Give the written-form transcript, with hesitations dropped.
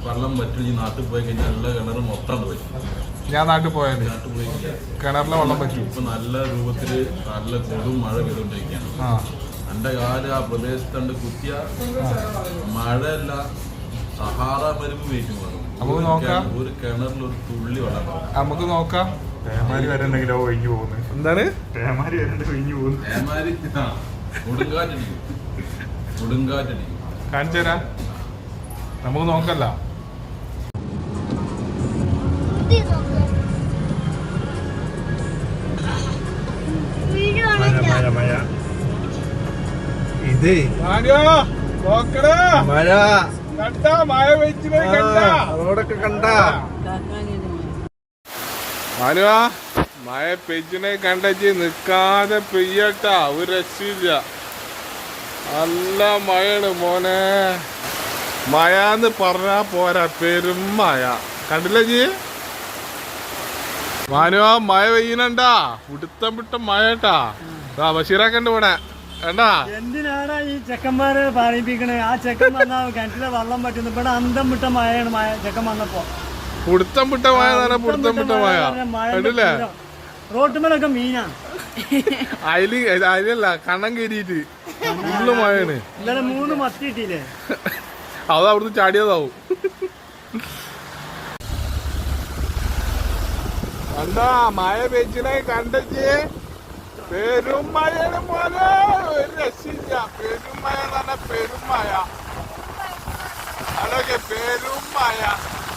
വെള്ളം പറ്റി നാട്ടിൽ പോയി കഴിഞ്ഞാൽ എല്ലാ കിണറും മൊത്തം പോയി. ഞാൻ നാട്ടിൽ പോയാൽ പോയി കിണറിലെ വെള്ളം പറ്റി. ഇപ്പൊ നല്ല രൂപത്തില് നല്ല കൊടും മഴ പെയ്തുകൊണ്ടിരിക്കുകയാണ്. എന്റെ കാല് ആ പ്രദേശത്തുണ്ട് കുത്തിയ മഴയല്ല, സഹാറ മരുഭൂമി വേണം. നമുക്ക് നോക്കാം. ഒരു കിണറിൽ ഒരു തുള്ളി വെള്ളം നമുക്ക് നോക്കാം. തേമാരി വരണ്ടെങ്കിലോ ഒഴിഞ്ഞു പോകുന്നത്. എന്താണ് തേമാരി വരണ്ട ഒഴിഞ്ഞു പോകുന്നു. തേമാരി കൊടുങ്കാറ്റടിക്കും, കൊടുങ്കാറ്റടിക്കും. കാണിച്ചു തരാം, നമുക്ക് നോക്കല്ല. മഴ ഇത് മഴ കണ്ട, മഴ വെച്ചിട്ട് കണ്ട, റോഡൊക്കെ കണ്ട മാനുവാ, മഴ പെയ്ച്ചിനെ കണ്ടച്ച് നിക്കാതെ പെയ്യട്ടാ, ഒരു രക്ഷയില്ല. നല്ല മഴയാണ് മോനെ. മഴന്ന് പറഞ്ഞാ പോരാ, പെരും മഴ. കണ്ടില്ല ജി മാനുവാ, മഴ പെയ്യണണ്ടാ, പിടുത്തം വിട്ട മഴട്ടാ. ബഷീറാക്കണ്ട് പോണേ കണ്ടാ. എന്തിനാണ് ഈ ചെക്കന്മാരെ പറയിപ്പിക്കണേ? ആ ചെക്കൻ വന്നാ കിണറ്റിലെ വെള്ളം പറ്റുന്നു. ഇവിടെ അന്തം വിട്ട മഴയാണ് ചെക്കൻ വന്നപ്പോ. പിടുത്തം വിട്ട മഴ തന്നെ, പിടുത്തം വിട്ട മഴ കണ്ടില്ലേ? റോട്ടുമേലൊക്കെ മീനാ. അതിലല്ല കണ്ണം കയറിയിട്ട് ഫുള്ള് മഴയാണ്. ഇന്നലെ 3 മത്തി കിട്ടിയില്ലേ? അത് അവിടുന്ന് ചാടിയതാവും. കണ്ടാ മഴ പെയ്ച്ചിനെ കണ്ടച്ച് പെരും മഴയാണ് പോലെ, ഒരു രക്ഷയില്ല. പെരും മഴ തന്നെ, പെരും മഴ. അതൊക്കെ പെരും മഴ.